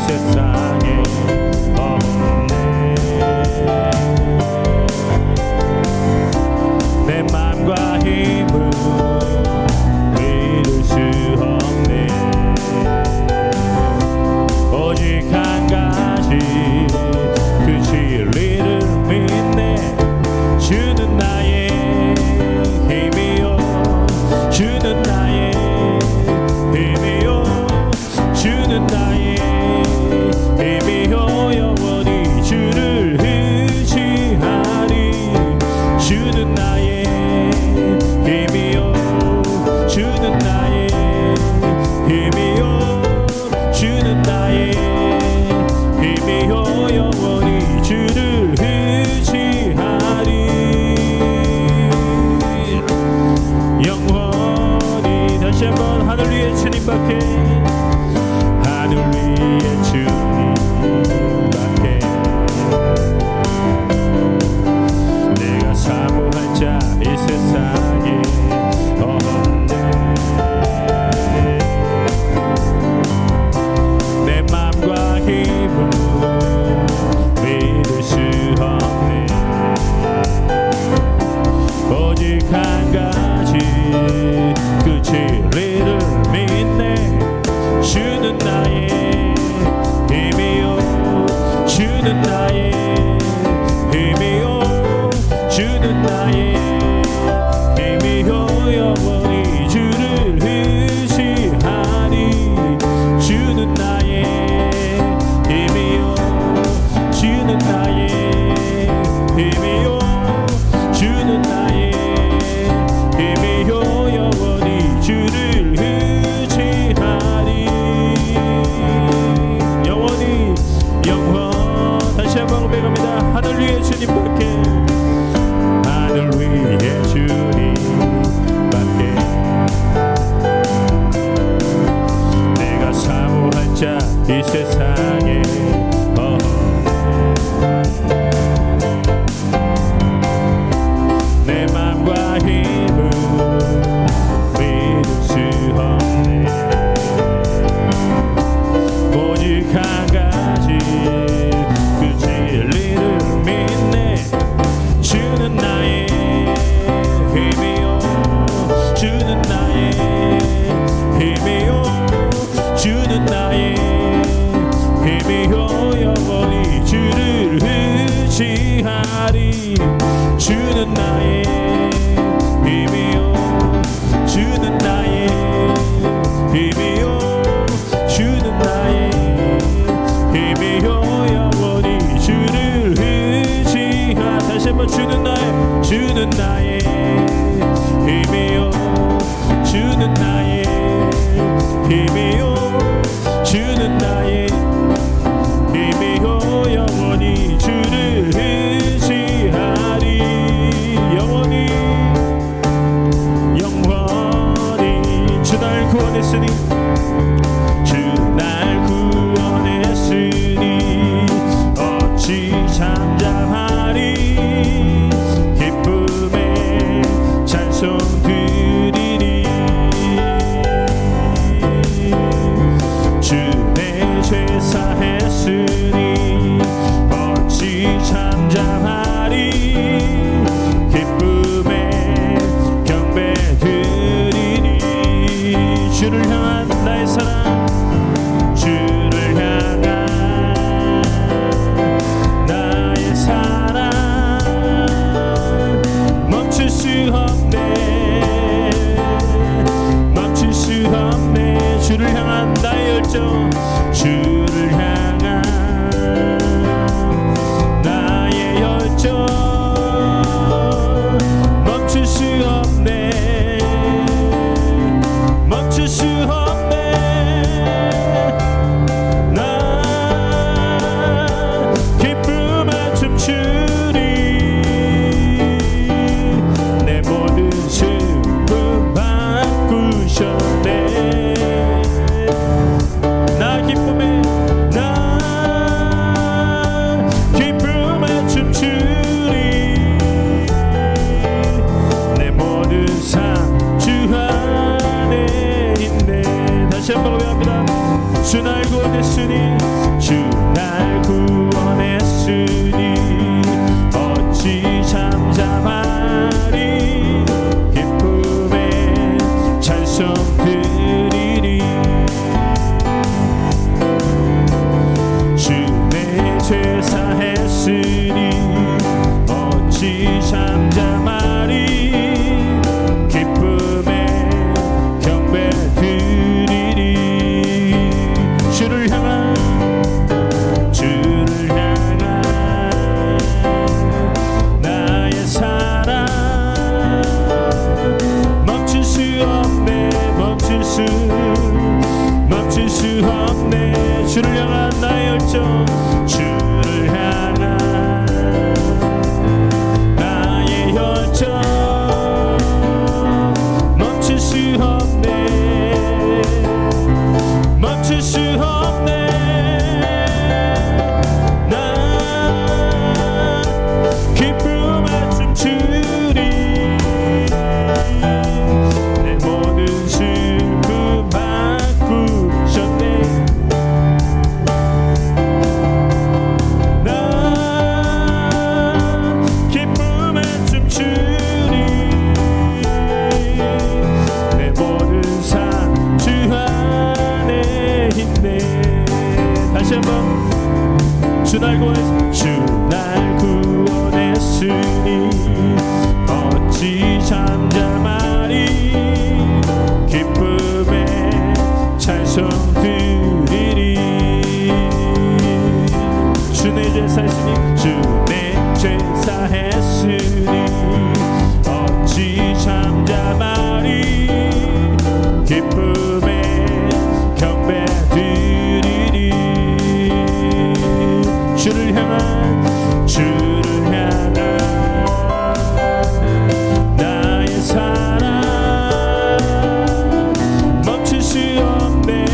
세상에 없네. 내 맘과 힘을 믿을 수 없네. 오직 한 가지 그 진리를 믿네. 주는 나의 힘이요, 주는 나의 힘이요, 주는 나의 힘이요. 영원히 주를 의지하리. 주는 나의 힘이요, 주는 나의 힘이요, 주는 나의 힘이요. 영원히 주를 의지하리. 영원히 다시 한번 하늘 위에 주님밖에, 하늘 위에 주님밖에 내가 사모할 자 이 세상에 없네. 내 맘과 힘을 믿을 수 없네. 오직 한 가지 그 진리를 믿네. 주는 나의 힘이요, 주는 나의 힘이요, 주는 나의 힘이요. 영원히 주를 의지하리. 주는 나의 힘이요, 주는 나의 힘이요, 주는 나의 힘이요. 영원히 주를 의지하리. 영원히 영원 다시 한번 고백합니다. 하늘 위에 주님밖에, 하늘 위에 주님밖에 내가 사모할 자 이 세상에 내 맘과 힘을 믿을 수 없네. 오직 한 가지 그 진리를 믿네. 주는 나의 힘이요, 주는 나의 힘이요, 주는 나의 힘이요. 영원히 주를 의지하리. 주는 나의 힘이요, 주는 나의 힘이요, 주는 나의 힘이요. 영원히 주를 의지하. 다시 한번 주는 나의, 주는 나의 힘이요, 주는 나의 힘이요, 주는 나의 힘이요. 영원히 주를 의지하리. 영원히 영원히 주 날 구원했으니, 주 날 구원했으니 어찌 잠잠하리. 기쁨에 찬송 드리리. 주 내 죄 사했으니 어찌 잠잠하리. 기쁨에 경배 드리니. 주를 향한 나의 사랑, 주를 향한 나의 사랑 멈출 수 없네, 멈출 수 없네. 주를 향한 나의 열정, 주를 향한 나의 열정 멈출 수 없네, 멈출 수 없네. 나 기쁨에 춤추리. 내 모든 슬픔 바꾸셨네. 나 기쁨에, 나 기쁨에 춤추리. 내 모든 삶 주 안에 있네. 다시 한번 고백합니다. 주 날 구원했으니, 주 수 없네. 주를 향한 나의 열정, 주를 향한 나의 열정 멈출 수 없네. 멈출 수 없네. 난 기쁨에 춤추리. 내 모든 슬픔 바꾸셨네. 난 기쁨에 춤추리. 내 모든 삶 주 안에 있네. 다시 한번 주 날 구원했으니 주 날 구원했으니 어찌 잠잠하리. 기쁨에 찬송 드리리. 주 내 죄사 했으니 주 내 죄사 했으니 어찌 잠잠하리. 기쁨에 경배 드리리. 주를 향한 주를 향한 나의 사랑 멈출 수 없네.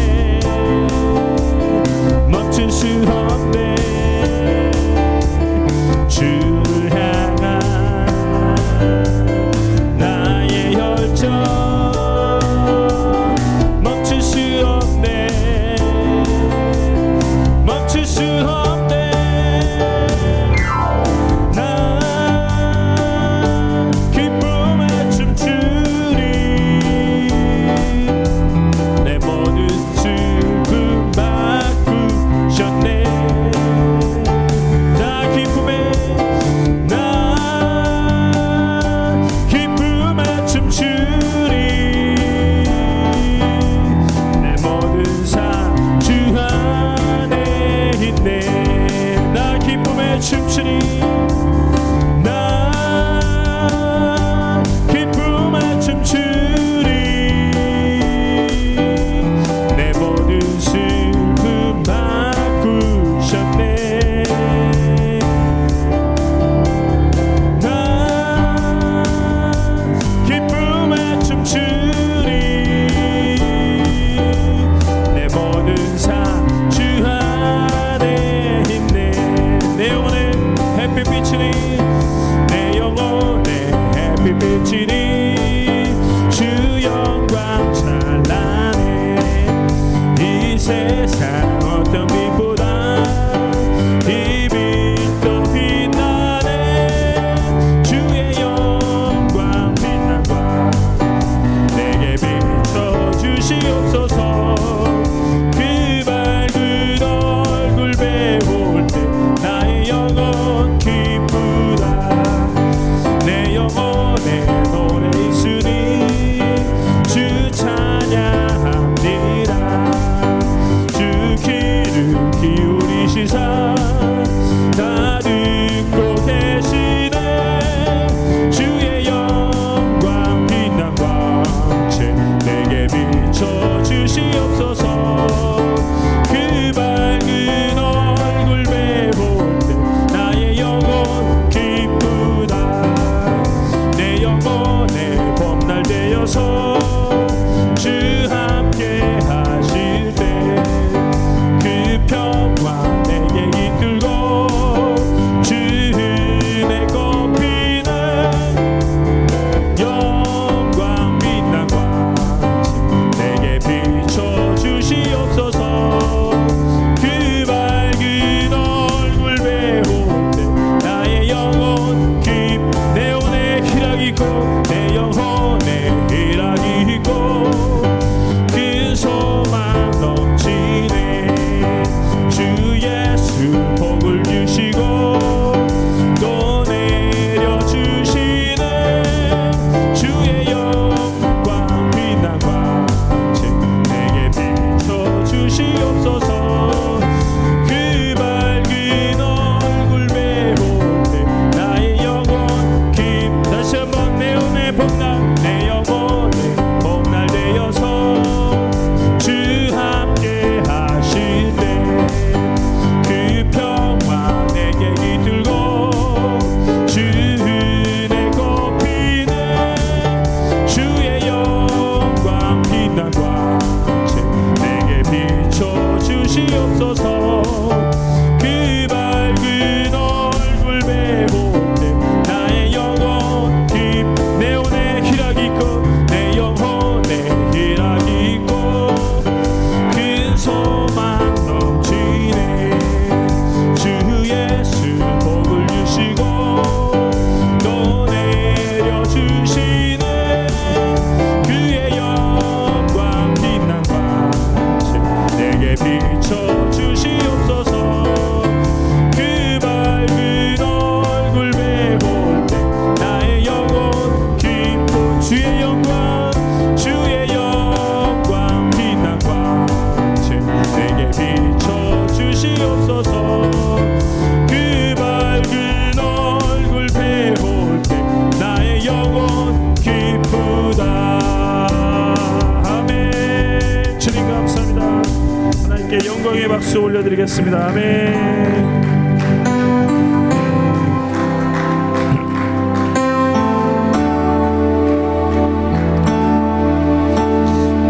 영광의 박수 올려드리겠습니다. 아멘.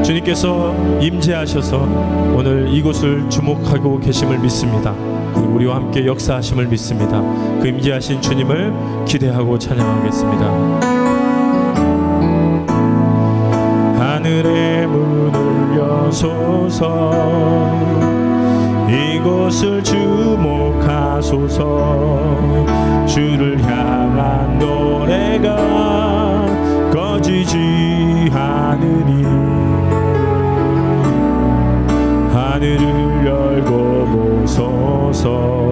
주님께서 임재하셔서 오늘 이곳을 주목하고 계심을 믿습니다. 우리와 함께 역사하심을 믿습니다. 그 임재하신 주님을 기대하고 찬양하겠습니다. 하늘의 문을 여소서, 이곳을 주목하소서. 주를 향한 노래가 꺼지지 않으니 하늘을 열고 보소서.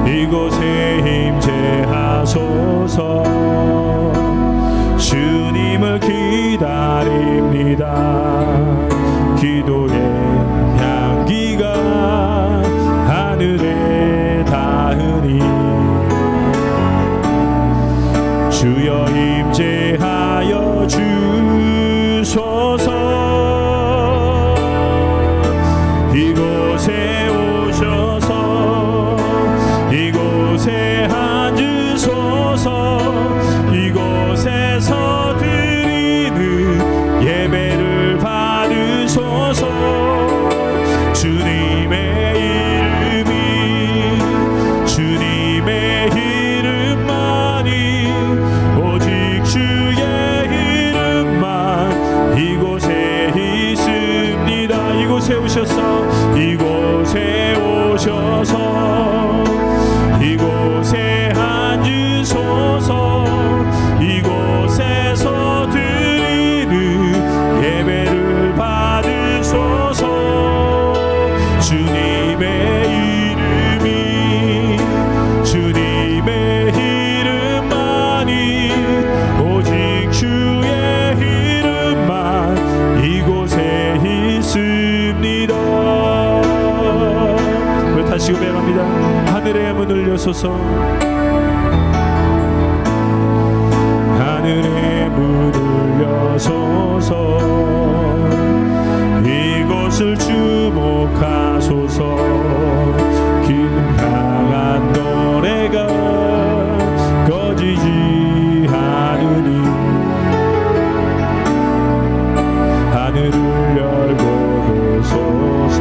이곳에 임재하소서. 주님을 기다립니다. 기도의 향기가 하늘에 닿으니 주여 임재하여 주소서. 이곳에 오셔서 이곳에 앉으소서. 이곳에서 드리는 예배를 받으소서. 주님의 이름이 주님의 이름만이 오직 주의 이름만 이곳에 있습니다. 이곳에 오셔서 이곳에 오셔서 이곳에 앉으소서. 이곳에서 드리는 예배를 받으소서. 주님의 이름이 주님의 이름만이 오직 주의 이름만 이곳에 있습니다. 우리 다시 고백합니다. 하늘의 문을 여소서. 하늘의 문을 여소서. 이곳을 주목하소서. 기름 향한 노래가 꺼지지 않으니 하늘을 열고 보소서.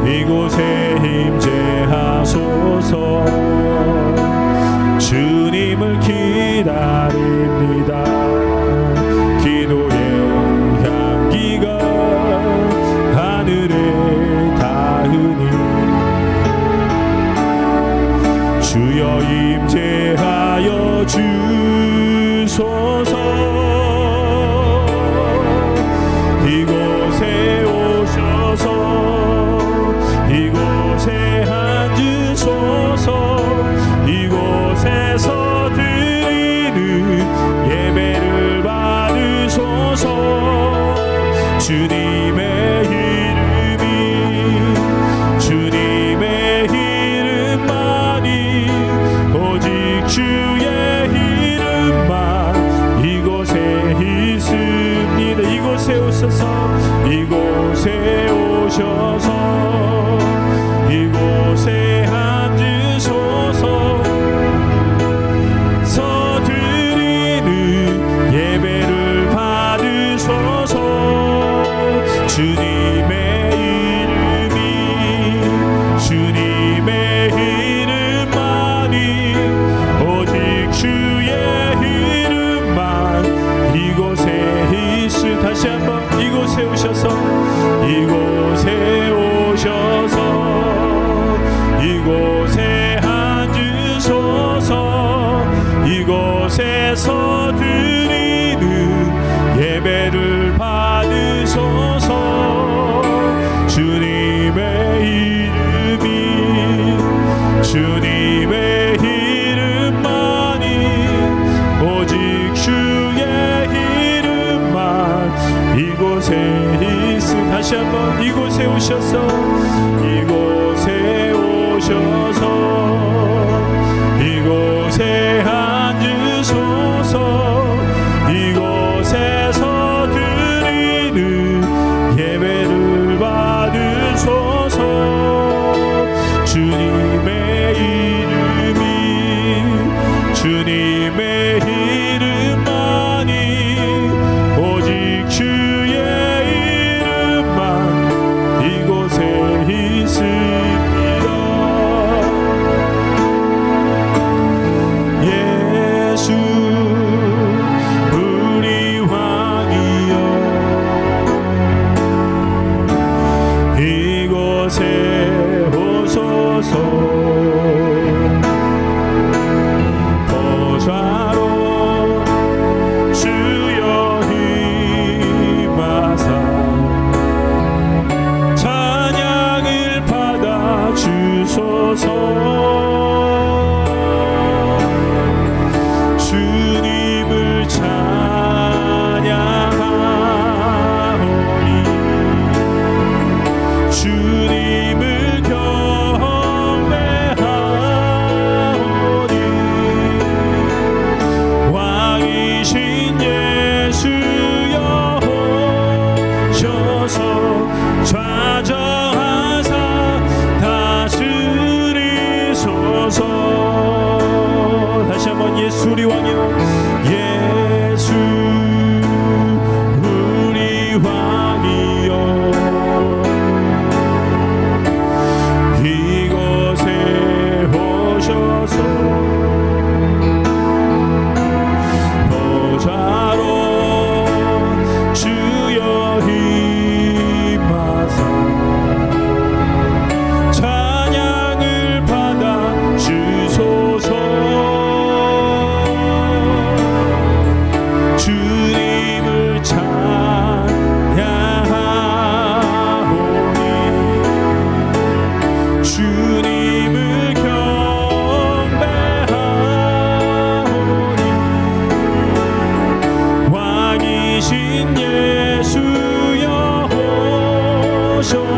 이곳에 임재하소서. 주님을 기다립니다. 기도의 향기가 하늘에 닿으니 주여 임재하여 주소서. 이곳에 오셔서 이곳에 앉으소서. 이곳에서 드리는 예배를 받으소서. 주님의 이름이 주님의 이름만이 오직 주의 이름만 이곳에 있습니다. 이곳에 오셔서 이곳에 오셔서 이곳에 앉으소서. 서드리는 예배를 받으소서. 주님의 이름이 주님의 이름만이 오직 주의 이름만 이곳에 있으. 다시 한번 이곳에 오셔서 이곳에 오셔서 이곳에 앉으소서. 이곳에서 드리는 예배를 받으소서. 주님의 이름이 주님의 이름만이 오직 주의 이름만 이곳에 있음. 다시 한번 이곳에 오셔서 이곳에 오셔서 이곳에 앉으소서. 이곳에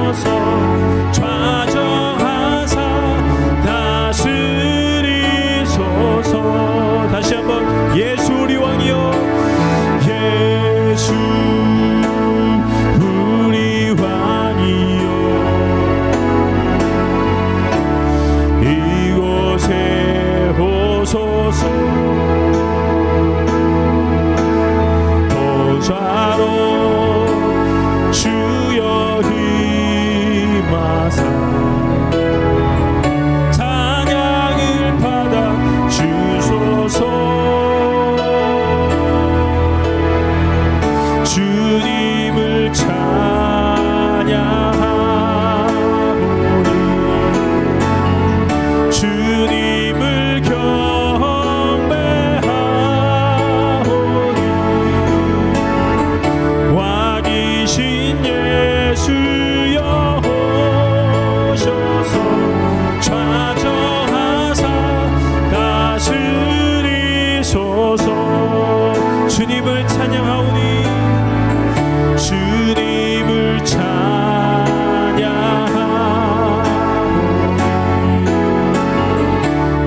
주소서 좌정하사 다스리소서. 다시 한번 예수 우리 왕이여 예수 우리 왕이여 이곳에 오소서 보좌로 주여 임하사 찬양을 받아 주소서. 주님을 찬양하오니 주님을 경배하오니 왕이신 예수여 오셔서 좌정하사 다스리소서. 주님을 찬양하오니 주님을 찬양하오니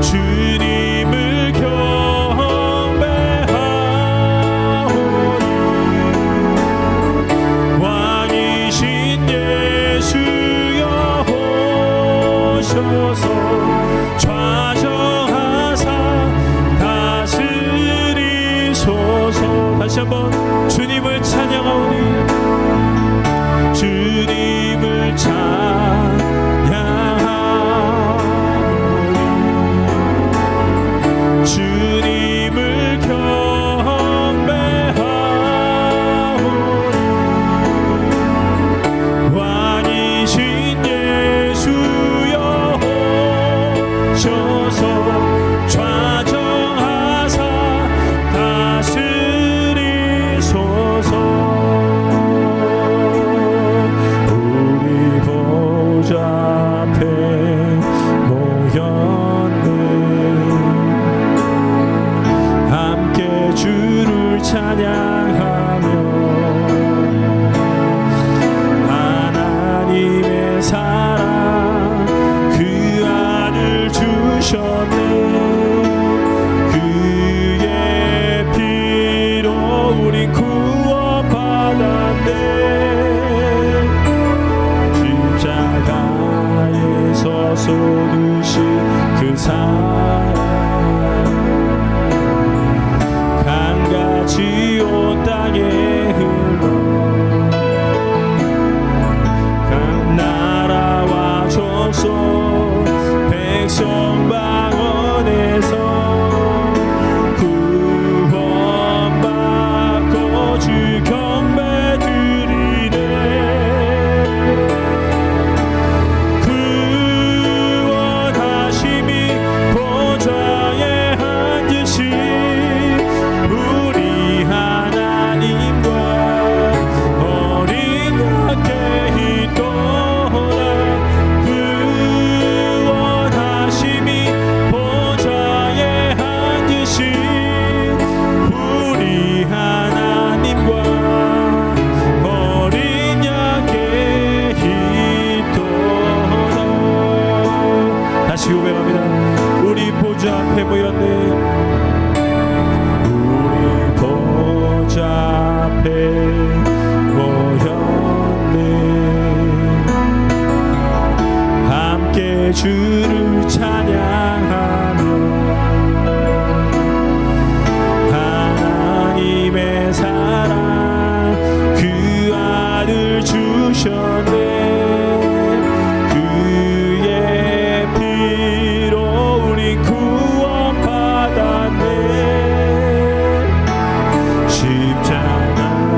주님을 경배하오니 왕이신 예수여 오셔서 좌정하사 다스리소서. 다시 한번 주님을 찬양하오니 주님을 찬양하오니 주님을 경배하오니 왕이신 예수여 오셔서 좌정하사 다스리소서. 앞에 모였네 함께 주를 찬양하며 하나님의 사랑 그 아들 주셨네 그의 피로 우리 구원받았네 쏟으신 그 사랑 강같이 온 땅에 흘러 각 나라와 족속 백성 방언에서 구원받고 주 경배 드리네 우리 하나님과 어린 양께 있도다 구원하심이 보좌에 앉으신 우리 하나님과 어린 양께 있도다. 다시 고백합니다. 우리 보좌 앞에 모였네 앞에 모였네 함께 주를 찬양하며 하나님의 사랑 그 아들 주셨네 그의 피로 우리 구원받았네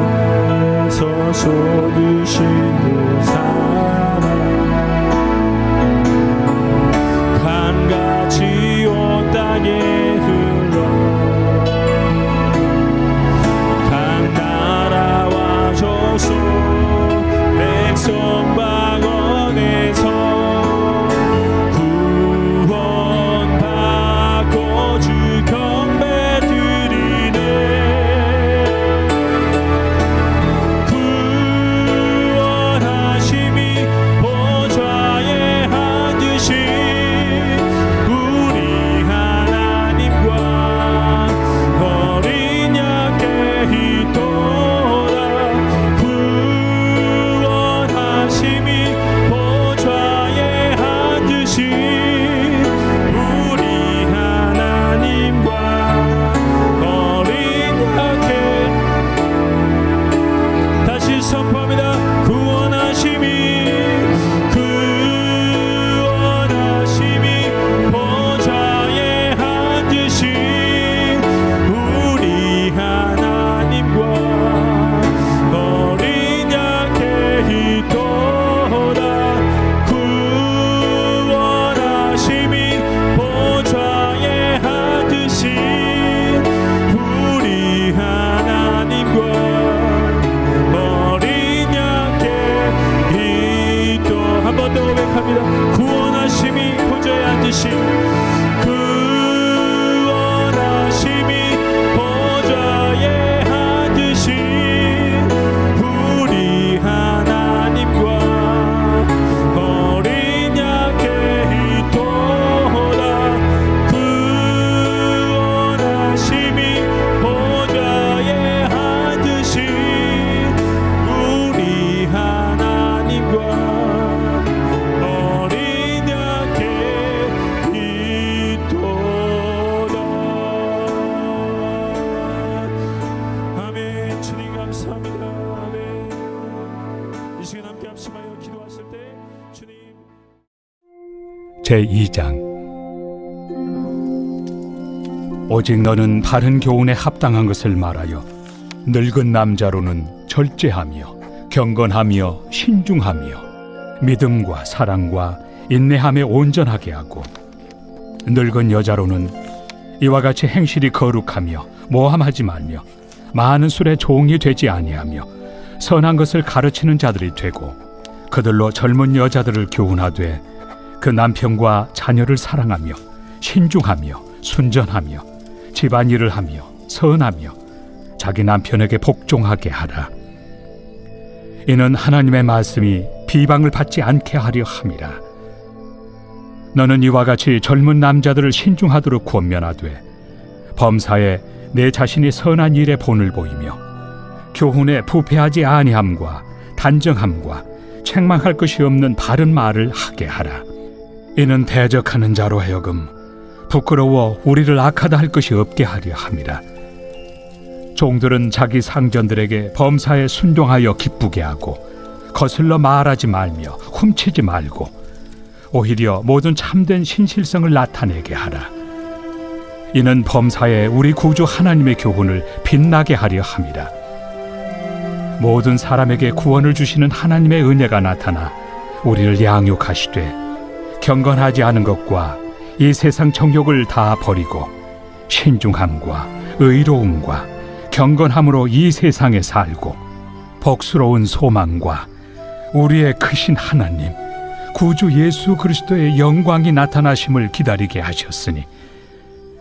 십자가에서 쏟으신 그 사랑 강같이 온 땅에 흘러 각 나라와 족속 백성 방언에서 구원받고 주 경배 드리네 구원하심이 제2장. 오직 너는 바른 교훈에 합당한 것을 말하여 늙은 남자로는 절제하며 경건하며 신중하며 믿음과 사랑과 인내함에 온전하게 하고, 늙은 여자로는 이와 같이 행실이 거룩하며 모함하지 말며 많은 술에 종이 되지 아니하며 선한 것을 가르치는 자들이 되고, 그들로 젊은 여자들을 교훈하되 그 남편과 자녀를 사랑하며 신중하며 순전하며 집안일을 하며 선하며 자기 남편에게 복종하게 하라. 이는 하나님의 말씀이 비방을 받지 않게 하려 함이라. 너는 이와 같이 젊은 남자들을 신중하도록 권면하되 범사에 내 자신이 선한 일에 본을 보이며 교훈에 부패하지 아니함과 단정함과 책망할 것이 없는 바른 말을 하게 하라. 이는 대적하는 자로 하여금 부끄러워 우리를 악하다 할 것이 없게 하려 함이라. 종들은 자기 상전들에게 범사에 순종하여 기쁘게 하고 거슬러 말하지 말며 훔치지 말고 오히려 모든 참된 신실성을 나타내게 하라. 이는 범사에 우리 구주 하나님의 교훈을 빛나게 하려 함이라. 모든 사람에게 구원을 주시는 하나님의 은혜가 나타나 우리를 양육하시되 경건하지 않은 것과 이 세상 정욕을 다 버리고 신중함과 의로움과 경건함으로 이 세상에 살고 복스러운 소망과 우리의 크신 하나님 구주 예수 그리스도의 영광이 나타나심을 기다리게 하셨으니,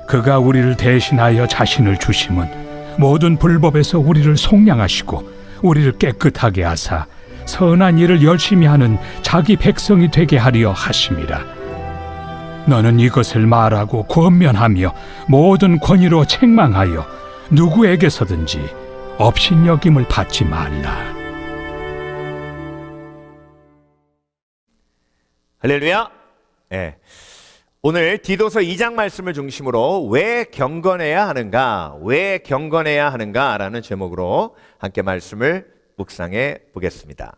그가 우리를 대신하여 자신을 주심은 모든 불법에서 우리를 속량하시고 우리를 깨끗하게 하사 선한 일을 열심히 하는 자기 백성이 되게 하려 하심이라. 너는 이것을 말하고 권면하며 모든 권위로 책망하여 누구에게서든지 업신여김을 받지 말라. 할렐루야. 네. 오늘 디도서 2장 말씀을 중심으로 왜 경건해야 하는가, 왜 경건해야 하는가라는 제목으로 함께 말씀을 묵상해 보겠습니다.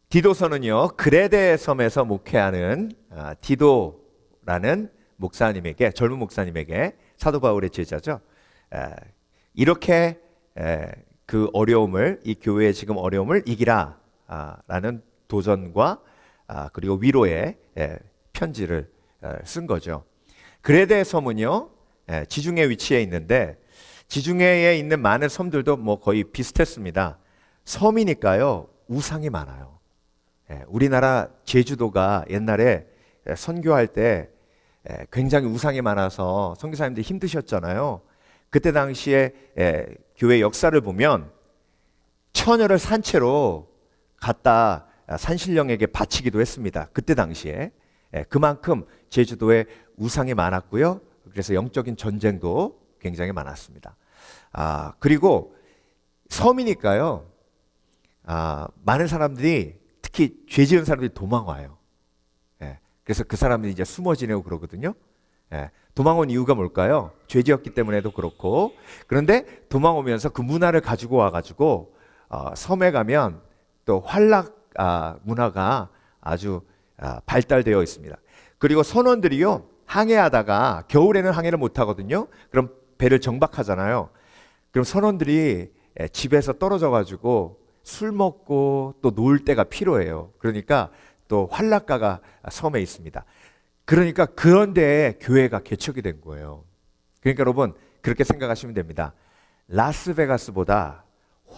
디도서는요, 그레데 섬에서 목회하는 디도라는 목사님에게, 젊은 목사님에게, 사도 바울의 제자죠. 이렇게 그 어려움을, 이 교회의 지금 어려움을 이기라 라는 도전과 그리고 위로의 편지를 쓴 거죠. 그레데 섬은요, 지중해 위치에 있는데 지중해에 있는 많은 섬들도 뭐 거의 비슷했습니다. 섬이니까요, 우상이 많아요. 우리나라 제주도가 옛날에 선교할 때 굉장히 우상이 많아서 선교사님들이 힘드셨잖아요. 그때 당시에 교회 역사를 보면 처녀를 산채로 갖다 산신령에게 바치기도 했습니다. 그때 당시에. 그만큼 제주도에 우상이 많았고요. 그래서 영적인 전쟁도 굉장히 많았습니다. 그리고 섬이니까요, 많은 사람들이, 특히 죄 지은 사람들이 도망와요. 그래서 그 사람들이 이제 숨어 지내고 그러거든요. 도망온 이유가 뭘까요? 죄 지었기 때문에도 그렇고, 그런데 도망오면서 그 문화를 가지고 와가지고 섬에 가면 또 환락 문화가 아주 발달되어 있습니다. 그리고 선원들이요, 항해하다가 겨울에는 항해를 못 하거든요. 그럼 배를 정박하잖아요. 그럼 선원들이 집에서 떨어져 가지고 술 먹고 또 놀 때가 필요해요. 그러니까 또 환락가가 섬에 있습니다. 그러니까 그런 데에 교회가 개척이 된 거예요. 그러니까 여러분, 그렇게 생각하시면 됩니다. 라스베가스보다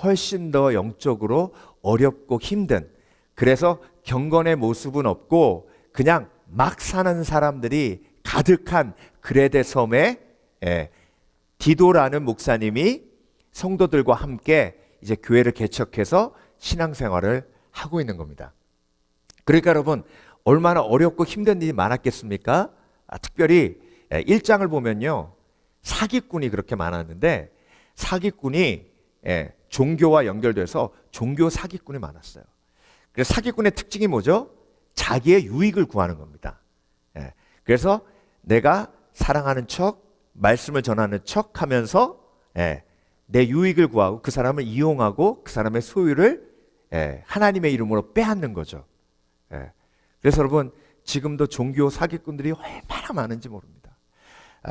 훨씬 더 영적으로 어렵고 힘든, 그래서 경건의 모습은 없고 그냥 막 사는 사람들이 가득한 그레데 섬에 디도라는 목사님이 성도들과 함께 이제 교회를 개척해서 신앙생활을 하고 있는 겁니다. 그러니까 여러분, 얼마나 어렵고 힘든 일이 많았겠습니까? 특별히 1장을 보면요, 사기꾼이 그렇게 많았는데 사기꾼이 종교와 연결돼서 종교 사기꾼이 많았어요. 그래서 사기꾼의 특징이 뭐죠? 자기의 유익을 구하는 겁니다. 그래서 내가 사랑하는 척, 말씀을 전하는 척 하면서 내 유익을 구하고 그 사람을 이용하고 그 사람의 소유를 하나님의 이름으로 빼앗는 거죠. 예. 그래서 여러분 지금도 종교 사기꾼들이 얼마나 많은지 모릅니다.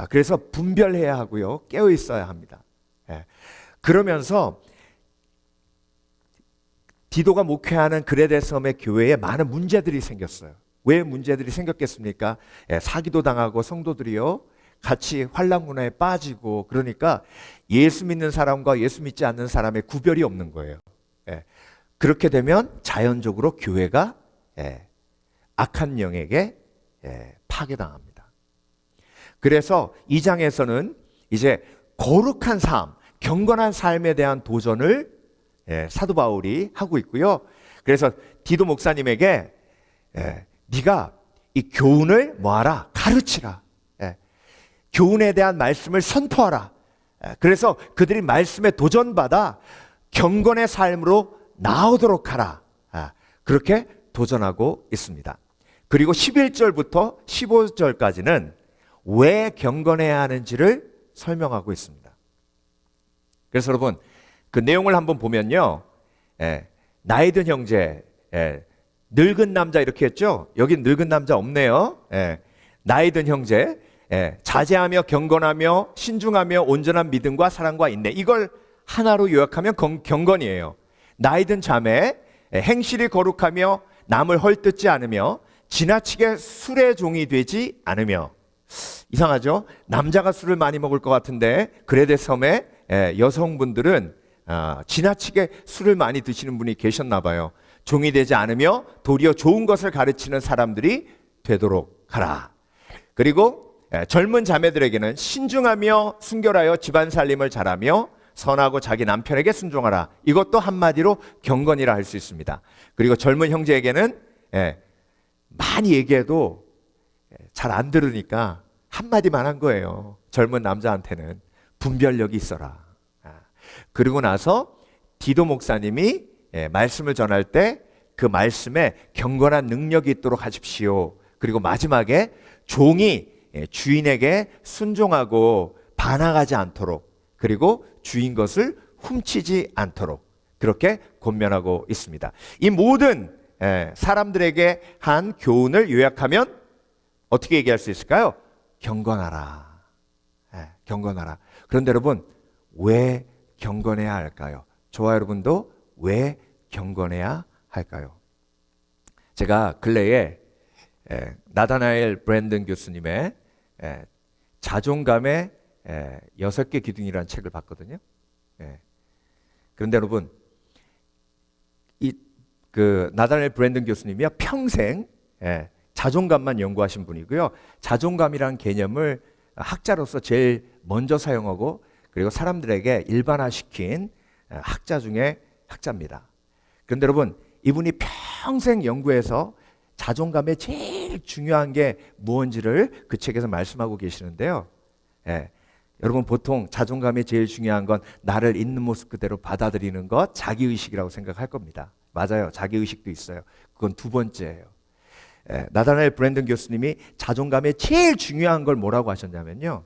그래서 분별해야 하고요. 깨어 있어야 합니다. 예. 그러면서 디도가 목회하는 그레데섬의 교회에 많은 문제들이 생겼어요. 왜 문제들이 생겼겠습니까? 사기도 당하고 성도들이요 같이 환락 문화에 빠지고, 그러니까 예수 믿는 사람과 예수 믿지 않는 사람의 구별이 없는 거예요. 그렇게 되면 자연적으로 교회가 악한 영에게 파괴당합니다. 그래서 이 장에서는 이제 거룩한 삶, 경건한 삶에 대한 도전을 사도 바울이 하고 있고요. 그래서 디도 목사님에게 네가 이 교훈을 뭐하라? 가르치라. 교훈에 대한 말씀을 선포하라. 그래서 그들이 말씀에 도전받아 경건의 삶으로 나오도록 하라. 그렇게 도전하고 있습니다. 그리고 11절부터 15절까지는 왜 경건해야 하는지를 설명하고 있습니다. 그래서 여러분 그 내용을 한번 보면요, 나이 든 형제, 늙은 남자 이렇게 했죠. 여긴 늙은 남자 없네요. 나이 든 형제, 자제하며 경건하며 신중하며 온전한 믿음과 사랑과 인내, 이걸 하나로 요약하면 경건이에요. 나이 든 자매, 행실이 거룩하며 남을 헐뜯지 않으며 지나치게 술의 종이 되지 않으며. 이상하죠? 남자가 술을 많이 먹을 것 같은데 그레데 섬의 여성분들은 지나치게 술을 많이 드시는 분이 계셨나 봐요. 종이 되지 않으며 도리어 좋은 것을 가르치는 사람들이 되도록 하라. 그리고 젊은 자매들에게는 신중하며 순결하여 집안 살림을 잘하며 선하고 자기 남편에게 순종하라. 이것도 한마디로 경건이라 할 수 있습니다. 그리고 젊은 형제에게는 많이 얘기해도 잘 안 들으니까 한마디만 한 거예요. 젊은 남자한테는 분별력이 있어라. 그리고 나서 디도 목사님이 말씀을 전할 때 그 말씀에 경건한 능력이 있도록 하십시오. 그리고 마지막에 종이 주인에게 순종하고 반항하지 않도록, 그리고 주인 것을 훔치지 않도록 그렇게 권면하고 있습니다. 이 모든 사람들에게 한 교훈을 요약하면 어떻게 얘기할 수 있을까요? 경건하라. 경건하라. 그런데 여러분 왜 경건해야 할까요? 저와 여러분도 왜 경건해야 할까요? 제가 근래에 나다나엘 브랜든 교수님의 자존감의 6개 기둥이라는 책을 봤거든요. 그런데 여러분 그 나다나엘 브랜든 교수님이요 평생 자존감만 연구하신 분이고요. 자존감이라는 개념을 학자로서 제일 먼저 사용하고 그리고 사람들에게 일반화시킨 학자 중에 학자입니다. 그런데 여러분 이분이 평생 연구해서 자존감의 제일 중요한 게 무엇인지를 그 책에서 말씀하고 계시는데요. 여러분 보통 자존감이 제일 중요한 건 나를 있는 모습 그대로 받아들이는 것, 자기의식이라고 생각할 겁니다. 맞아요. 자기의식도 있어요. 그건 두 번째예요. 나다나엘 브랜든 교수님이 자존감의 제일 중요한 걸 뭐라고 하셨냐면요.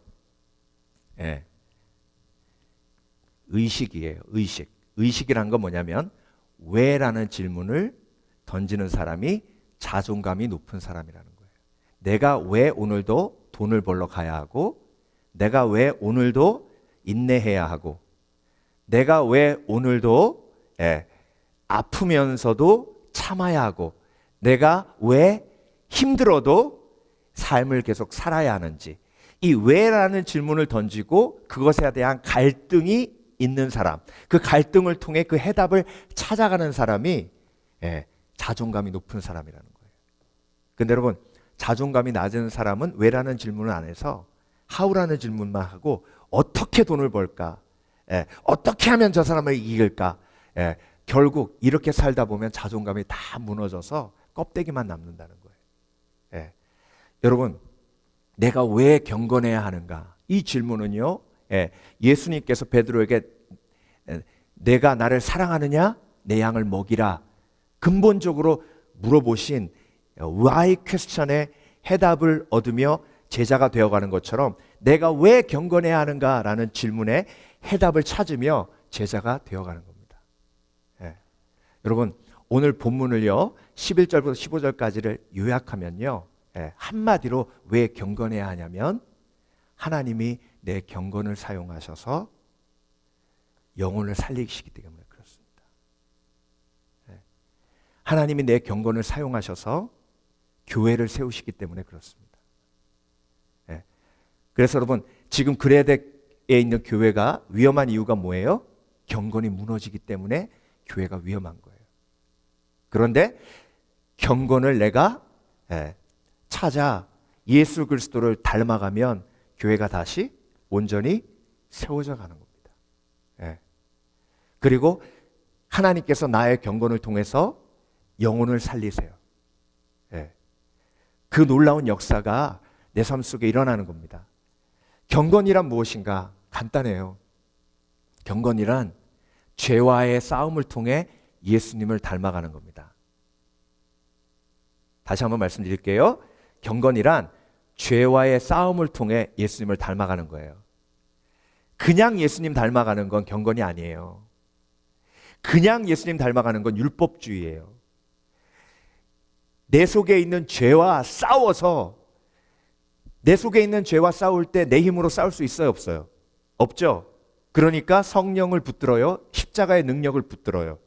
의식이에요. 의식. 의식이란 건 뭐냐면 왜라는 질문을 던지는 사람이 자존감이 높은 사람이라는 거예요. 내가 왜 오늘도 돈을 벌러 가야 하고, 내가 왜 오늘도 인내해야 하고, 내가 왜 오늘도 아프면서도 참아야 하고, 내가 왜 힘들어도 삶을 계속 살아야 하는지, 이 왜라는 질문을 던지고 그것에 대한 갈등이 있는 사람, 그 갈등을 통해 그 해답을 찾아가는 사람이 자존감이 높은 사람이라는 거예요. 근데 여러분 자존감이 낮은 사람은 왜라는 질문을 안 해서 how라는 질문만 하고 어떻게 돈을 벌까, 어떻게 하면 저 사람을 이길까, 결국 이렇게 살다 보면 자존감이 다 무너져서 껍데기만 남는다는 거예요. 여러분 내가 왜 경건해야 하는가, 이 질문은요 예수님께서 베드로에게 내가 나를 사랑하느냐, 내 양을 먹이라 근본적으로 물어보신 why 퀘스천의 해답을 얻으며 제자가 되어가는 것처럼 내가 왜 경건해야 하는가라는 질문에 해답을 찾으며 제자가 되어가는 겁니다. 여러분 오늘 본문을요 11절부터 15절까지를 요약하면요, 한마디로 왜 경건해야 하냐면 하나님이 내 경건을 사용하셔서 영혼을 살리시기 때문에 그렇습니다. 하나님이 내 경건을 사용하셔서 교회를 세우시기 때문에 그렇습니다. 그래서 여러분, 지금 그레데에 있는 교회가 위험한 이유가 뭐예요? 경건이 무너지기 때문에 교회가 위험한 거예요. 그런데 경건을 내가 찾아 예수 그리스도를 닮아가면 교회가 다시 온전히 세워져 가는 겁니다. 그리고 하나님께서 나의 경건을 통해서 영혼을 살리세요. 그 놀라운 역사가 내 삶 속에 일어나는 겁니다. 경건이란 무엇인가? 간단해요. 경건이란 죄와의 싸움을 통해 예수님을 닮아가는 겁니다. 다시 한번 말씀드릴게요. 경건이란 죄와의 싸움을 통해 예수님을 닮아가는 거예요. 그냥 예수님 닮아가는 건 경건이 아니에요. 그냥 예수님 닮아가는 건 율법주의예요. 내 속에 있는 죄와 싸워서, 내 속에 있는 죄와 싸울 때 내 힘으로 싸울 수 있어요, 없어요? 없죠. 그러니까 성령을 붙들어요. 십자가의 능력을 붙들어요.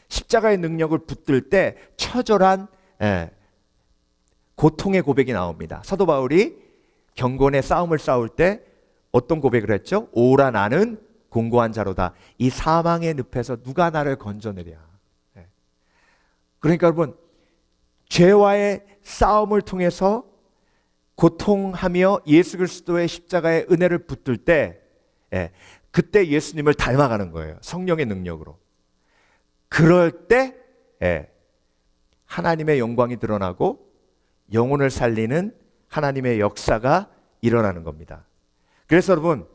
십자가의 능력을 붙들 때 처절한 고통의 고백이 나옵니다. 사도 바울이 경건의 싸움을 싸울 때 어떤 고백을 했죠? 오라 나는 공고한 자로다. 이 사망의 늪에서 누가 나를 건져내랴. 그러니까 여러분, 죄와의 싸움을 통해서 고통하며 예수 그리스도의 십자가의 은혜를 붙들 때 그때 예수님을 닮아가는 거예요. 성령의 능력으로. 그럴 때 하나님의 영광이 드러나고 영혼을 살리는 하나님의 역사가 일어나는 겁니다. 그래서 여러분,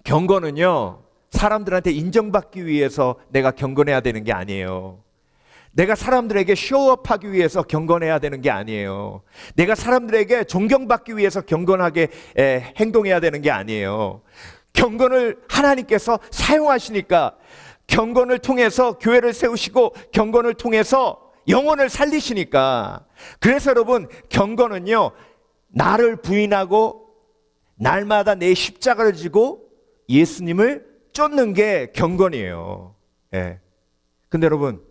경건은요 사람들한테 인정받기 위해서 내가 경건해야 되는 게 아니에요. 내가 사람들에게 쇼업하기 위해서 경건해야 되는 게 아니에요. 내가 사람들에게 존경받기 위해서 경건하게 행동해야 되는 게 아니에요. 경건을 하나님께서 사용하시니까, 경건을 통해서 교회를 세우시고 경건을 통해서 영혼을 살리시니까. 그래서 여러분, 경건은요 나를 부인하고 날마다 내 십자가를 지고 예수님을 쫓는 게 경건이에요. 근데 여러분,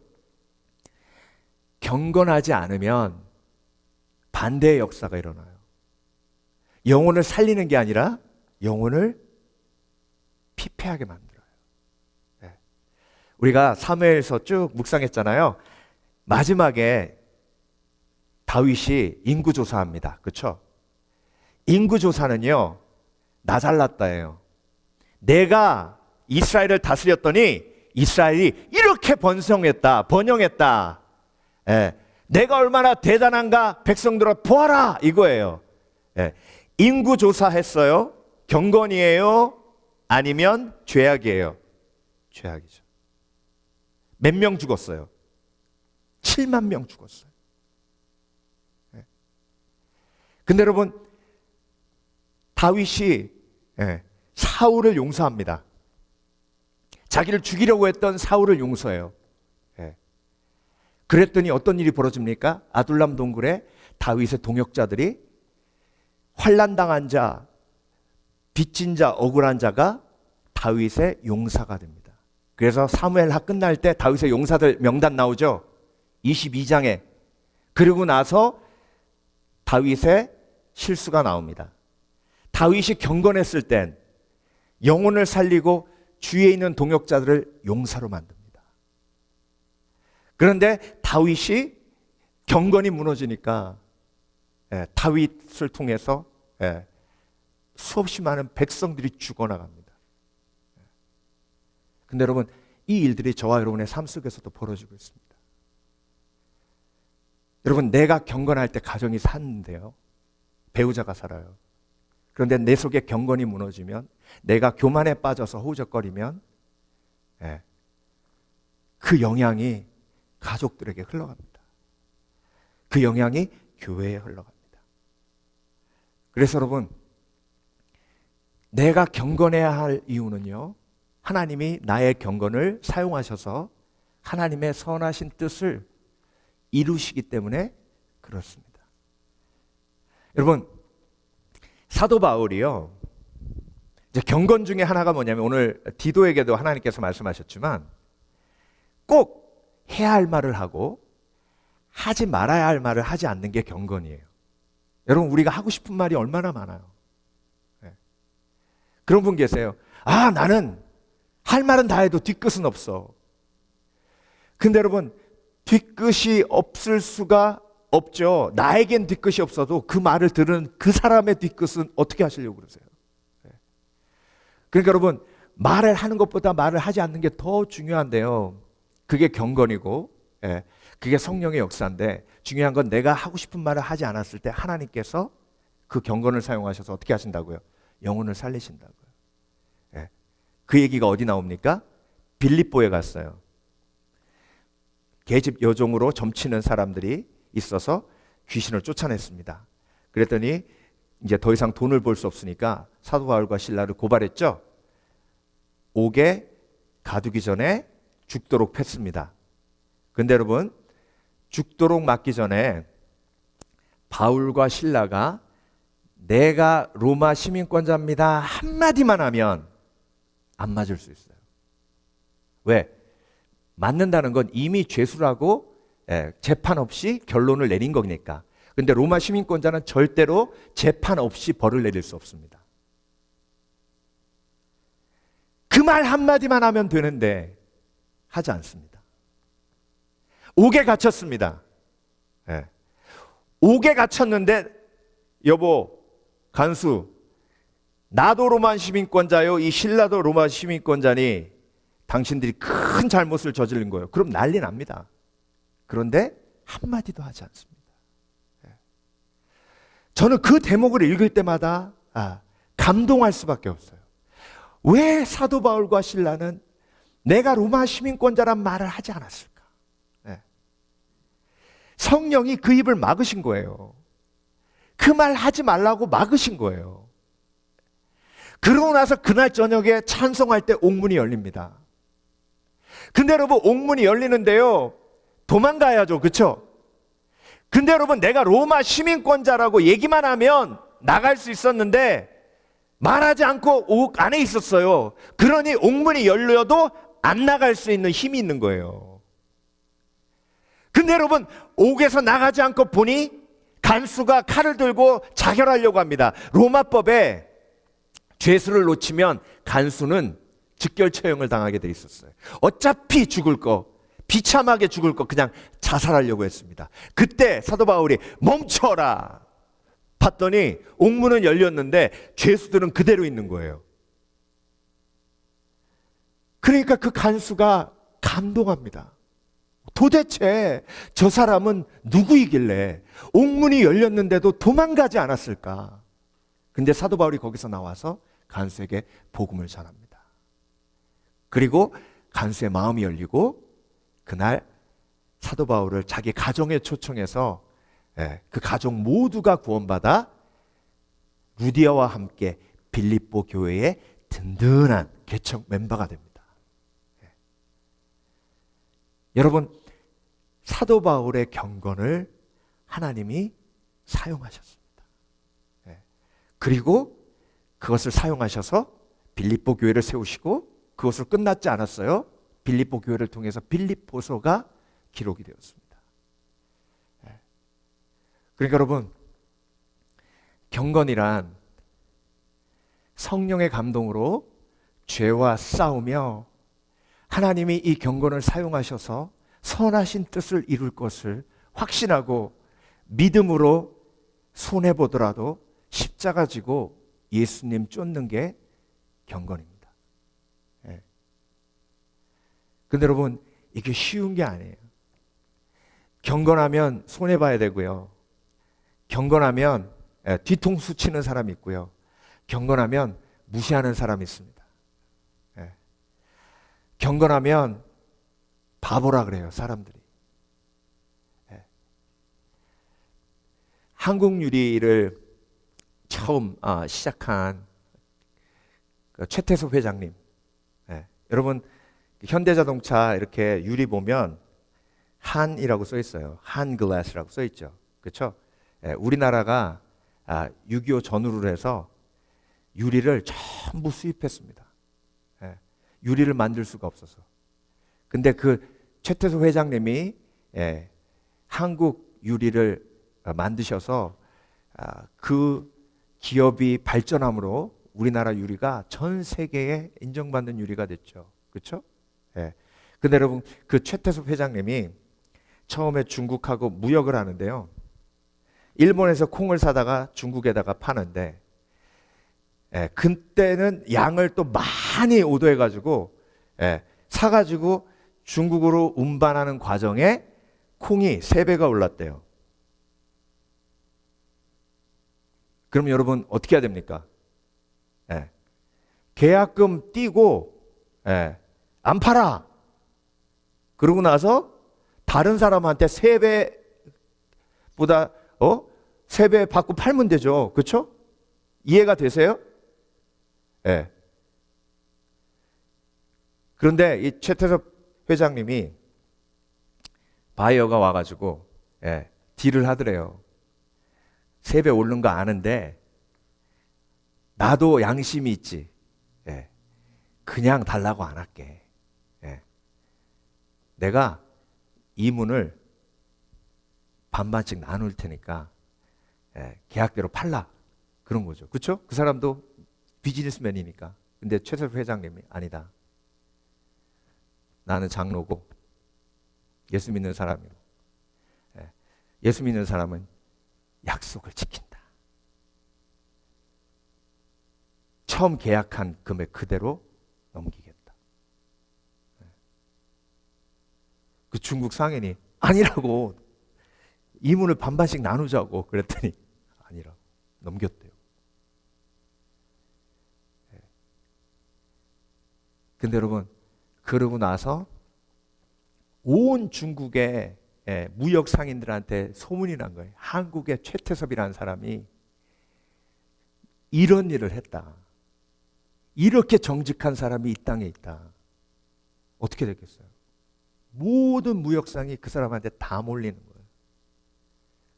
경건하지 않으면 반대의 역사가 일어나요. 영혼을 살리는 게 아니라 영혼을 피폐하게 만들어요. 우리가 사무엘서 쭉 묵상했잖아요. 마지막에 다윗이 인구조사합니다. 그렇죠? 인구조사는요 나 잘났다예요. 내가 이스라엘을 다스렸더니 이스라엘이 이렇게 번영했다. 내가 얼마나 대단한가 백성들아 보아라, 이거예요. 인구조사했어요. 경건이에요? 아니면 죄악이에요? 죄악이죠. 몇 명 죽었어요? 7만 명 죽었어요. 근데 여러분, 다윗이 사울을 용서합니다. 자기를 죽이려고 했던 사울을 용서해요. 그랬더니 어떤 일이 벌어집니까? 아둘람 동굴에 다윗의 동역자들이 환난당한 자, 빚진 자, 억울한 자가 다윗의 용사가 됩니다. 그래서 사무엘하 끝날 때 다윗의 용사들 명단 나오죠. 22장에. 그리고 나서 다윗의 실수가 나옵니다. 다윗이 경건했을 땐 영혼을 살리고 주위에 있는 동역자들을 용사로 만듭니다. 그런데 다윗이 경건이 무너지니까 다윗을 통해서 수없이 많은 백성들이 죽어나갑니다. 근데 여러분, 이 일들이 저와 여러분의 삶 속에서도 벌어지고 있습니다. 여러분, 내가 경건할 때 가정이 사는데요, 배우자가 살아요. 그런데 내 속에 경건이 무너지면, 내가 교만에 빠져서 허우적거리면 그 영향이 가족들에게 흘러갑니다. 그 영향이 교회에 흘러갑니다. 그래서 여러분, 내가 경건해야 할 이유는요, 하나님이 나의 경건을 사용하셔서 하나님의 선하신 뜻을 이루시기 때문에 그렇습니다. 여러분, 사도 바울이요, 이제 경건 중에 하나가 뭐냐면, 오늘 디도에게도 하나님께서 말씀하셨지만 꼭 해야 할 말을 하고 하지 말아야 할 말을 하지 않는 게 경건이에요. 여러분, 우리가 하고 싶은 말이 얼마나 많아요. 네. 그런 분 계세요. 아, 나는 할 말은 다 해도 뒤끝은 없어. 근데 여러분, 뒤끝이 없을 수가 없죠. 나에겐 뒤끝이 없어도 그 말을 들은 그 사람의 뒤끝은 어떻게 하시려고 그러세요? 네. 그러니까 여러분, 말을 하는 것보다 말을 하지 않는 게 더 중요한데요. 그게 경건이고, 예, 그게 성령의 역사인데, 중요한 건 내가 하고 싶은 말을 하지 않았을 때 하나님께서 그 경건을 사용하셔서 어떻게 하신다고요? 영혼을 살리신다고요. 예. 그 얘기가 어디 나옵니까? 빌립보에 갔어요. 계집 여종으로 점치는 사람들이 있어서 귀신을 쫓아냈습니다. 그랬더니 이제 더 이상 돈을 벌 수 없으니까 사도 바울과 실라를 고발했죠. 옥에 가두기 전에 죽도록 팼습니다. 근데 여러분, 죽도록 맞기 전에 바울과 실라가 내가 로마 시민권자입니다 한마디만 하면 안 맞을 수 있어요. 왜? 맞는다는 건 이미 죄수라고 재판 없이 결론을 내린 거니까. 근데 로마 시민권자는 절대로 재판 없이 벌을 내릴 수 없습니다. 그 말 한마디만 하면 되는데 하지 않습니다. 옥에 갇혔습니다. 예. 옥에 갇혔는데, 여보, 간수, 나도 로마 시민권자요, 이 신라도 로마 시민권자니 당신들이 큰 잘못을 저지른 거예요. 그럼 난리 납니다. 그런데 한마디도 하지 않습니다. 예. 저는 그 대목을 읽을 때마다 감동할 수밖에 없어요. 왜 사도 바울과 실라는 내가 로마 시민권자란 말을 하지 않았을까? 네. 성령이 그 입을 막으신 거예요. 그 말 하지 말라고 막으신 거예요. 그러고 나서 그날 저녁에 찬송할 때 옥문이 열립니다. 근데 여러분, 옥문이 열리는데요, 도망가야죠. 그렇죠? 근데 여러분, 내가 로마 시민권자라고 얘기만 하면 나갈 수 있었는데 말하지 않고 옥 안에 있었어요. 그러니 옥문이 열려도 안 나갈 수 있는 힘이 있는 거예요. 근데 여러분, 옥에서 나가지 않고 보니 간수가 칼을 들고 자결하려고 합니다. 로마법에 죄수를 놓치면 간수는 직결처형을 당하게 돼 있었어요. 어차피 죽을 거, 비참하게 죽을 거 그냥 자살하려고 했습니다. 그때 사도 바울이 멈춰라 봤더니 옥문은 열렸는데 죄수들은 그대로 있는 거예요. 그러니까 그 간수가 감동합니다. 도대체 저 사람은 누구이길래 옥문이 열렸는데도 도망가지 않았을까? 근데 사도 바울이 거기서 나와서 간수에게 복음을 전합니다. 그리고 간수의 마음이 열리고 그날 사도 바울을 자기 가정에 초청해서 그 가족 모두가 구원받아 루디아와 함께 빌립보 교회의 든든한 개척 멤버가 됩니다. 여러분, 사도 바울의 경건을 하나님이 사용하셨습니다. 그리고 그것을 사용하셔서 빌립보 교회를 세우시고 그것으로 끝났지 않았어요. 빌립보 교회를 통해서 빌립보서가 기록이 되었습니다. 그러니까 여러분, 경건이란 성령의 감동으로 죄와 싸우며 하나님이 이 경건을 사용하셔서 선하신 뜻을 이룰 것을 확신하고 믿음으로 손해보더라도 십자가 지고 예수님 쫓는 게 경건입니다. 근데 여러분, 이게 쉬운 게 아니에요. 경건하면 손해봐야 되고요. 경건하면 뒤통수 치는 사람이 있고요. 경건하면 무시하는 사람이 있습니다. 경건하면 바보라 그래요, 사람들이. 한국 유리를 처음 시작한 최태섭 회장님. 여러분, 현대자동차 이렇게 유리 보면 한이라고 써 있어요. 한 글라스라고 써 있죠. 그렇죠? 우리나라가 6.25 전후를 해서 유리를 전부 수입했습니다. 유리를 만들 수가 없어서. 근데 그 최태소 회장님이 한국 유리를 만드셔서 그 기업이 발전함으로 우리나라 유리가 전 세계에 인정받는 유리가 됐죠. 그렇죠? 근데 여러분, 그 최태소 회장님이 처음에 중국하고 무역을 하는데요. 일본에서 콩을 사다가 중국에다가 파는데, 그때는 양을 또 많이 오더해가지고 사가지고 중국으로 운반하는 과정에 콩이 3배가 올랐대요. 그럼 여러분 어떻게 해야 됩니까? 계약금 띄고 안 팔아. 그러고 나서 다른 사람한테 3배보다 3배 받고 팔면 되죠. 그렇죠? 이해가 되세요? 그런데 이 최태섭 회장님이 바이어가 와가지고 딜을 하더래요. 3배 오른 거 아는데 나도 양심이 있지. 그냥 달라고 안 할게. 내가 이문을 반반씩 나눌 테니까 계약대로 팔라. 그런 거죠. 그렇죠? 그 사람도 비즈니스맨이니까. 근데 최태섭 회장님이 아니다. 나는 장로고 예수 믿는 사람이고 예수 믿는 사람은 약속을 지킨다. 처음 계약한 금액 그대로 넘기겠다. 그 중국 상인이 아니라고, 이문을 반반씩 나누자고 그랬더니 아니라고 넘겼대요. 근데 여러분, 그러고 나서 온 중국의 무역 상인들한테 소문이 난 거예요. 한국의 최태섭이라는 사람이 이런 일을 했다. 이렇게 정직한 사람이 이 땅에 있다. 어떻게 됐겠어요? 모든 무역상이 그 사람한테 다 몰리는 거예요.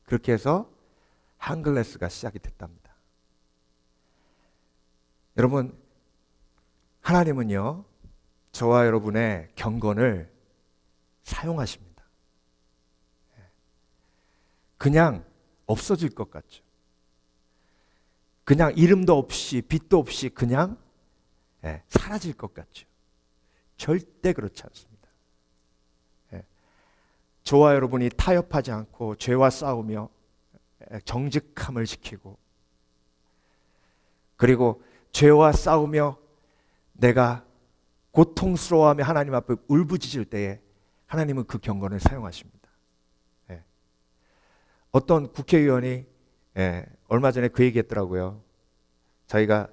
그렇게 해서 한글래스가 시작이 됐답니다. 여러분, 하나님은요, 저와 여러분의 경건을 사용하십니다. 그냥 없어질 것 같죠. 그냥 이름도 없이 빛도 없이 그냥 사라질 것 같죠. 절대 그렇지 않습니다. 저와 여러분이 타협하지 않고 죄와 싸우며 정직함을 지키고, 그리고 죄와 싸우며 내가 고통스러워하며 하나님 앞에 울부짖을 때에 하나님은 그 경건을 사용하십니다. 어떤 국회의원이 얼마 전에 그 얘기했더라고요. 자기가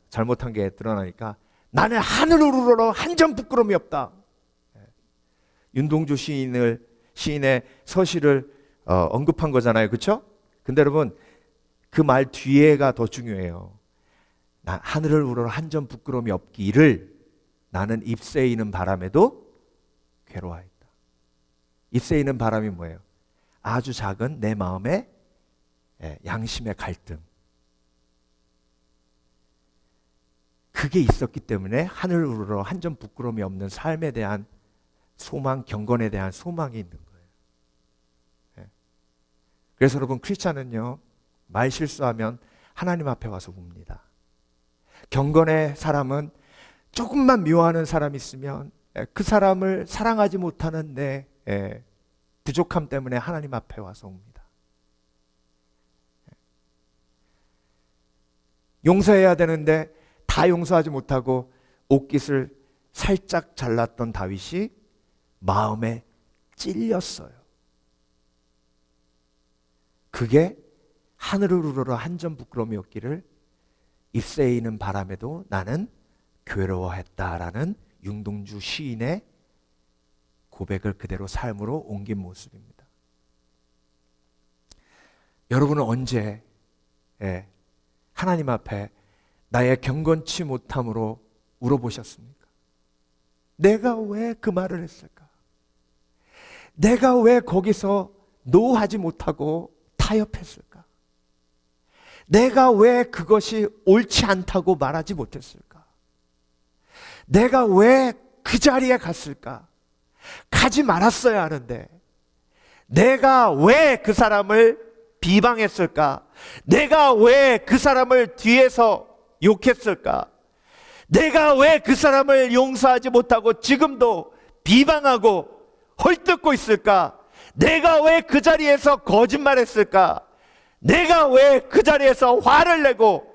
잘못한 게 드러나니까 나는 하늘을 우러러 한 점 부끄러움이 없다. 윤동주 시인의 서시를 언급한 거잖아요. 그렇죠? 근데 여러분, 그 말 뒤에가 더 중요해요. 나 하늘을 우러러 한 점 부끄러움이 없기를 나는 잎새이는 바람에도 괴로워했다. 잎새이는 바람이 뭐예요? 아주 작은 내 마음의 양심의 갈등. 그게 있었기 때문에 하늘을 우러러 한 점 부끄러움이 없는 삶에 대한 소망, 경건에 대한 소망이 있는 거예요. 그래서 여러분, 크리스찬은요, 말 실수하면 하나님 앞에 와서 웁니다. 경건의 사람은 조금만 미워하는 사람이 있으면 그 사람을 사랑하지 못하는 내 부족함 때문에 하나님 앞에 와서 옵니다. 용서해야 되는데 다 용서하지 못하고 옷깃을 살짝 잘랐던 다윗이 마음에 찔렸어요. 그게 하늘을 우러러 한 점 부끄러움이 없기를 잎새이는 바람에도 나는 괴로워했다라는 윤동주 시인의 고백을 그대로 삶으로 옮긴 모습입니다. 여러분은 언제 하나님 앞에 나의 경건치 못함으로 울어보셨습니까? 내가 왜 그 말을 했을까? 내가 왜 거기서 노하지 못하고 타협했을까? 내가 왜 그것이 옳지 않다고 말하지 못했을까? 내가 왜 그 자리에 갔을까? 가지 말았어야 하는데 내가 왜 그 사람을 비방했을까? 내가 왜 그 사람을 뒤에서 욕했을까? 내가 왜 그 사람을 용서하지 못하고 지금도 비방하고 헐뜯고 있을까? 내가 왜 그 자리에서 거짓말했을까? 내가 왜 그 자리에서 화를 내고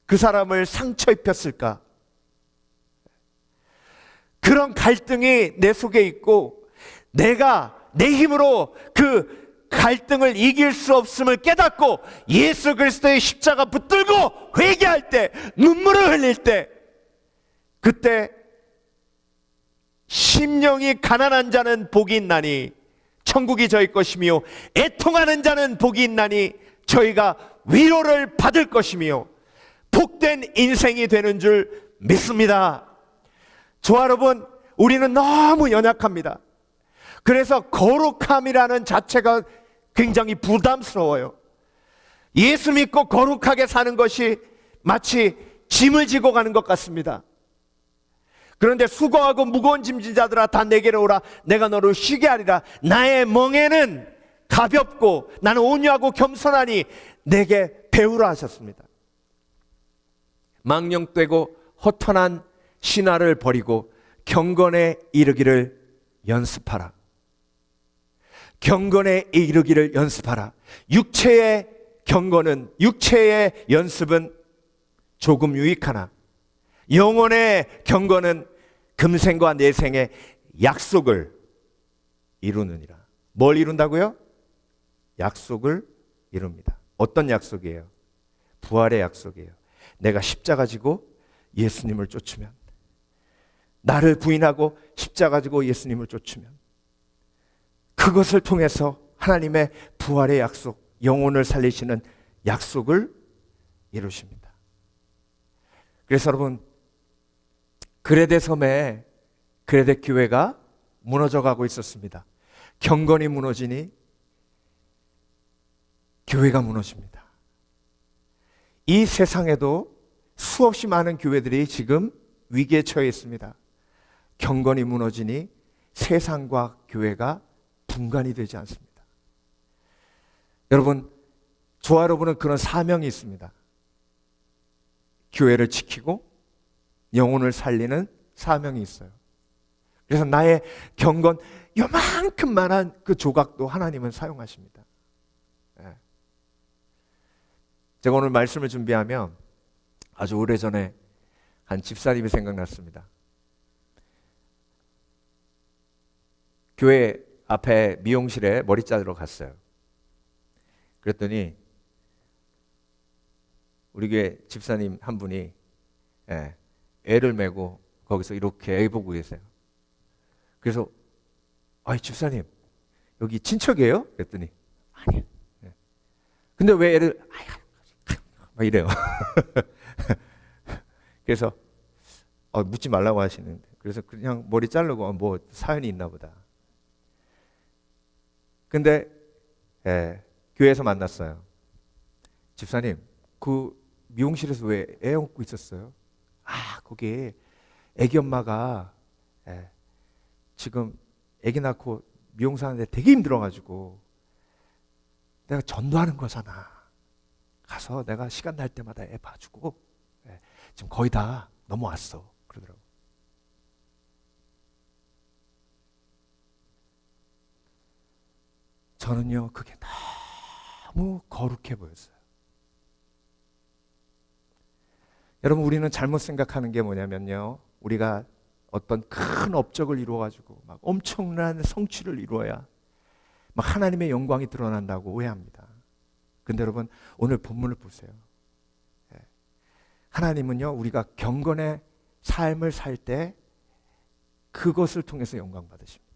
그 사람을 상처 입혔을까? 그런 갈등이 내 속에 있고 내가 내 힘으로 그 갈등을 이길 수 없음을 깨닫고 예수 그리스도의 십자가 붙들고 회개할 때, 눈물을 흘릴 때, 그때 심령이 가난한 자는 복이 있나니 천국이 저희 것이며 애통하는 자는 복이 있나니 저희가 위로를 받을 것이며 복된 인생이 되는 줄 믿습니다. 저와 여러분, 우리는 너무 연약합니다. 그래서 거룩함이라는 자체가 굉장히 부담스러워요. 예수 믿고 거룩하게 사는 것이 마치 짐을 지고 가는 것 같습니다. 그런데 수고하고 무거운 짐진 자들아 다 내게로 오라. 내가 너를 쉬게 하리라. 나의 멍에는 가볍고 나는 온유하고 겸손하니 내게 배우라 하셨습니다. 망령되고 허탄한 신화를 버리고 경건에 이르기를 연습하라. 경건에 이르기를 연습하라. 육체의 경건은, 육체의 연습은 조금 유익하나 영혼의 경건은 금생과 내생의 약속을 이루느니라. 뭘 이룬다고요? 약속을 이룹니다. 어떤 약속이에요? 부활의 약속이에요. 내가 십자가 지고 예수님을 쫓으면, 나를 부인하고 십자가 지고 예수님을 쫓으면 그것을 통해서 하나님의 부활의 약속, 영혼을 살리시는 약속을 이루십니다. 그래서 여러분, 그레데 섬에 그레데 교회가 무너져 가고 있었습니다. 경건이 무너지니 교회가 무너집니다. 이 세상에도 수없이 많은 교회들이 지금 위기에 처해 있습니다. 경건이 무너지니 세상과 교회가 분간이 되지 않습니다. 여러분, 저와 여러분은 그런 사명이 있습니다. 교회를 지키고 영혼을 살리는 사명이 있어요. 그래서 나의 경건 요만큼만한 그 조각도 하나님은 사용하십니다. 제가 오늘 말씀을 준비하면 아주 오래전에 한 집사님이 생각났습니다. 교회 앞에 미용실에 머리 자르러 갔어요. 그랬더니 우리 교회 집사님 한 분이 애를 메고 거기서 이렇게 애 보고 계세요. 그래서 아이 집사님 여기 친척이에요? 그랬더니 아니요. 근데 왜 애를 막 이래요. 그래서 묻지 말라고 하시는데, 그래서 그냥 머리 자르고 뭐 사연이 있나 보다. 근데 교회에서 만났어요. 집사님, 그 미용실에서 왜 애 업고 있었어요? 거기 애기 엄마가 지금 애기 낳고 미용사하는데 되게 힘들어가지고 내가 전도하는 거잖아. 가서 내가 시간 날 때마다 애 봐주고 지금 거의 다 넘어왔어. 그러더라고. 저는요 그게 너무 거룩해 보였어요. 여러분, 우리는 잘못 생각하는 게 뭐냐면요, 우리가 어떤 큰 업적을 이루어가지고 막 엄청난 성취를 이루어야 막 하나님의 영광이 드러난다고 오해합니다. 근데 여러분, 오늘 본문을 보세요. 하나님은요 우리가 경건의 삶을 살 때 그것을 통해서 영광 받으십니다.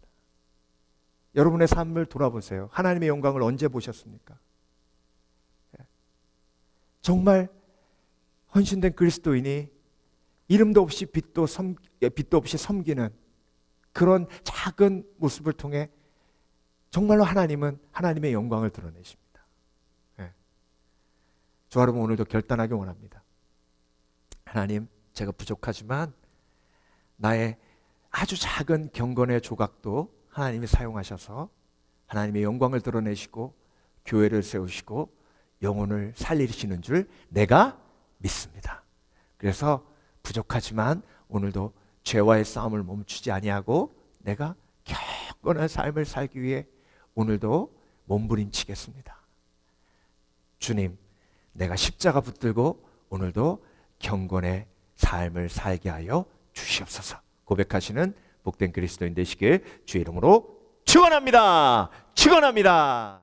여러분의 삶을 돌아보세요. 하나님의 영광을 언제 보셨습니까? 정말 헌신된 그리스도인이 이름도 없이 빛도 없이 섬기는 그런 작은 모습을 통해 정말로 하나님은 하나님의 영광을 드러내십니다. 네. 저 여러분 오늘도 결단하기 원합니다. 하나님, 제가 부족하지만 나의 아주 작은 경건의 조각도 하나님이 사용하셔서 하나님의 영광을 드러내시고 교회를 세우시고 영혼을 살리시는 줄 내가 믿습니다. 그래서 부족하지만 오늘도 죄와의 싸움을 멈추지 아니하고 내가 경건한 삶을 살기 위해 오늘도 몸부림치겠습니다. 주님, 내가 십자가 붙들고 오늘도 경건의 삶을 살게 하여 주시옵소서. 고백하시는 복된 그리스도인 되시길 주의 이름으로 축원합니다. 축원합니다.